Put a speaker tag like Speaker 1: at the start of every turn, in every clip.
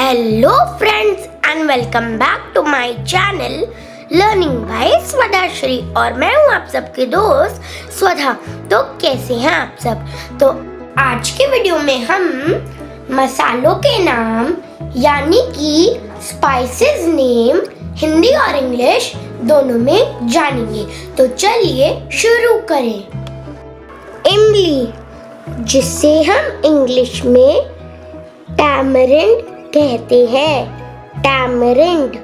Speaker 1: Hello friends and welcome back to my channel learning by Swadhashri. और मैं हूँ आप सबके दोस्त स्वधा। तो कैसे हैं आप सब? तो आज के वीडियो में हम मसालों के नाम यानी कि स्पाइसेस नेम हिंदी और इंग्लिश दोनों में जानेंगे। तो चलिए शुरू करें। इमली, जिसे हम इंग्लिश में टैमरिंड कहते हैं, टैमरिंड।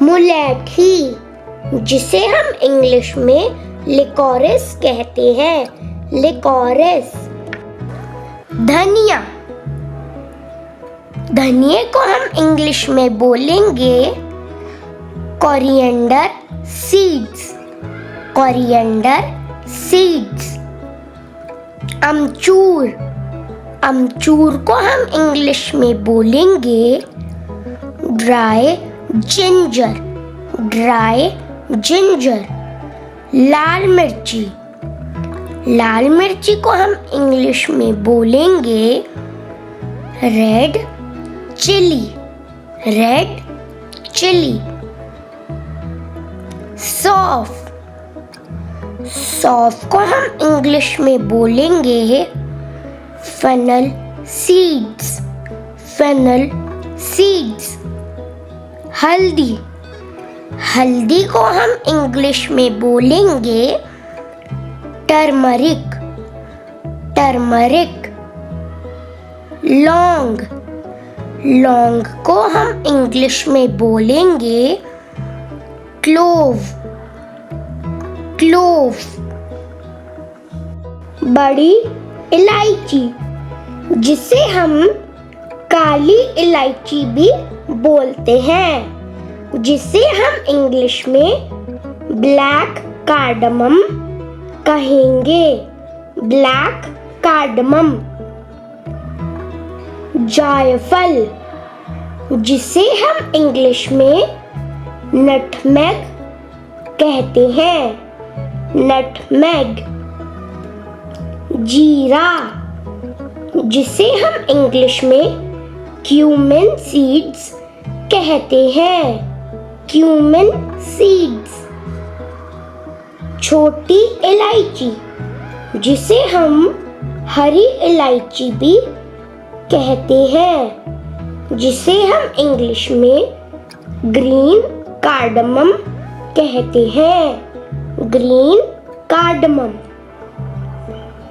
Speaker 1: मुलेठी, जिसे हम इंग्लिश में लिकोरिस कहते हैं, लिकोरिस। धनिया, धनिये को हम इंग्लिश में बोलेंगे कोरिएंडर सीड्स, कोरिएंडर सीड्स। अमचूर, अमचूर को हम इंग्लिश में बोलेंगे ड्राई जिंजर, ड्राई जिंजर। लाल मिर्ची, लाल मिर्ची को हम इंग्लिश में बोलेंगे रेड चिली, रेड चिली। सौंफ, सौंफ को हम इंग्लिश में बोलेंगे फेनल सीड्स, फेनल सीड्स। हल्दी, हल्दी को हम इंग्लिश में बोलेंगे टर्मरिक, टर्मरिक। लौंग, लौंग को हम इंग्लिश में बोलेंगे क्लोव, क्लोव। बड़ी इलायची, जिसे हम काली इलायची भी बोलते हैं, जिसे हम इंग्लिश में ब्लैक कार्डमम कहेंगे, ब्लैक कार्डमम। जायफल, जिसे हम इंग्लिश में नटमेग कहते हैं, नटमेग। जीरा, जिसे हम इंग्लिश में क्यूमिन सीड्स कहते हैं, क्यूमिन सीड्स। छोटी इलायची, जिसे हम हरी इलायची भी कहते हैं, जिसे हम इंग्लिश में ग्रीन कार्डमम कहते हैं, ग्रीन कार्डमम।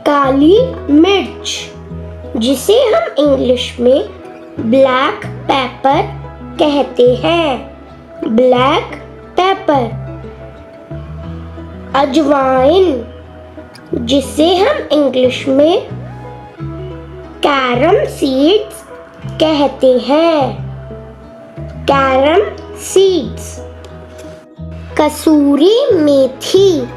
Speaker 1: काली मिर्च, जिसे हम इंग्लिश में ब्लैक पेपर कहते हैं, ब्लैक पेपर। अजवाइन, जिसे हम इंग्लिश में कैरम सीड्स कहते हैं, कैरम सीड्स। कसूरी मेथी,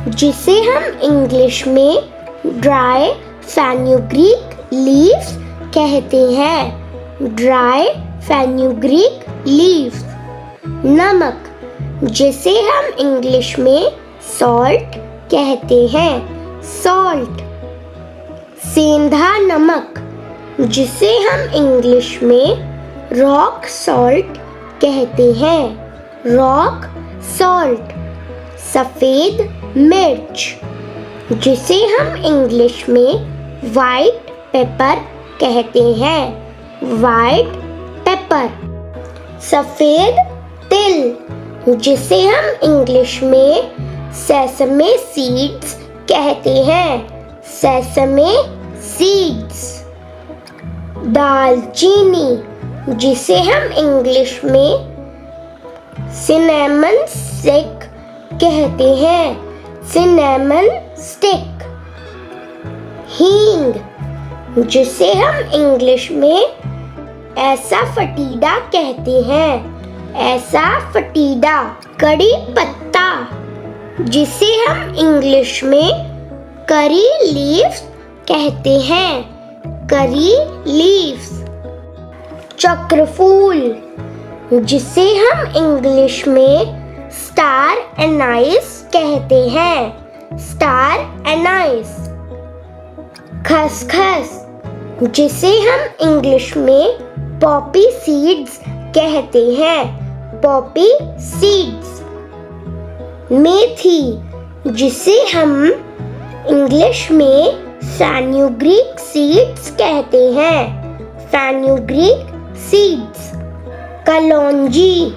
Speaker 1: जिसे हम इंग्लिश में ड्राई फेनुग्रीक लीव्स कहते हैं, ड्राई फेनुग्रीक लीव्स। नमक, जिसे हम इंग्लिश में सॉल्ट कहते हैं, सॉल्ट। सेंधा नमक, जिसे हम इंग्लिश में रॉक सॉल्ट कहते हैं, रॉक सॉल्ट। सफेद मिर्च, जिसे हम इंग्लिश में वाइट पेपर कहते हैं, वाइट पेपर। सफेद तिल, जिसे हम इंग्लिश में सेसमे सीड्स कहते हैं, सेसमे सीड्स। दालचीनी, जिसे हम इंग्लिश में सिनेमन स्टिक कहते हैं, सिनेमन स्टिक। हींग, जिसे हम इंग्लिश में ऐसा फटीडा कहते हैं, ऐसा फटीडा। कड़ी पत्ता, जिसे हम इंग्लिश में करी लीव्स कहते हैं, करी लीव्स। चक्रफूल, जिसे हम इंग्लिश में स्टार एनाइस कहते हैं, स्टार एनाइस। खसखस, जिसे हम इंग्लिश में पॉपी सीड्स कहते हैं, पॉपी सीड्स। मेथी, जिसे हम इंग्लिश में फेनुग्रीक सीड्स कहते हैं, फेनुग्रीक सीड्स। कलौंजी,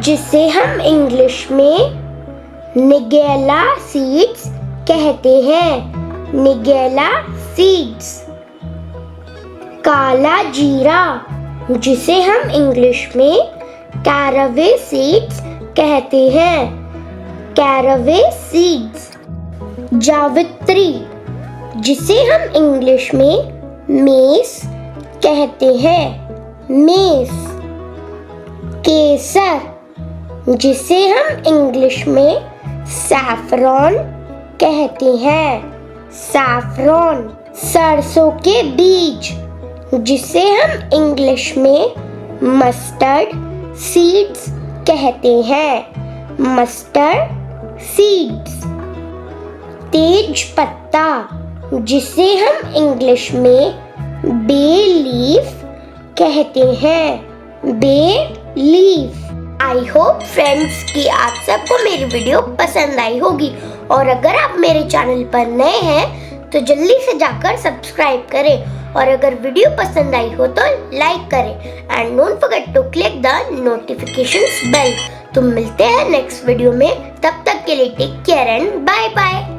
Speaker 1: जिसे हम इंग्लिश में निगेला सीड्स कहते हैं, निगेला सीड्स। काला जीरा, जिसे हम इंग्लिश में कैरावे सीड्स कहते हैं, कैरावे सीड्स। जावित्री, जिसे हम इंग्लिश में मेस कहते हैं, मेस। केसर, जिसे हम इंग्लिश में सैफरॉन कहते हैं, सैफरॉन। सरसों के बीज, जिसे हम इंग्लिश में मस्टर्ड सीड्स कहते हैं, मस्टर्ड सीड्स। तेज पत्ता, जिसे हम इंग्लिश में बे लीफ कहते हैं, bay leaf. I hope friends कि आप सबको मेरी वीडियो पसंद आई होगी, और अगर आप मेरे चैनल पर नए हैं तो जल्दी से जाकर सब्सक्राइब करें, और अगर वीडियो पसंद आई हो तो लाइक करें, and don't forget to click the notifications bell. तो मिलते हैं नेक्स्ट वीडियो में, तब तक के लिए take care and bye bye.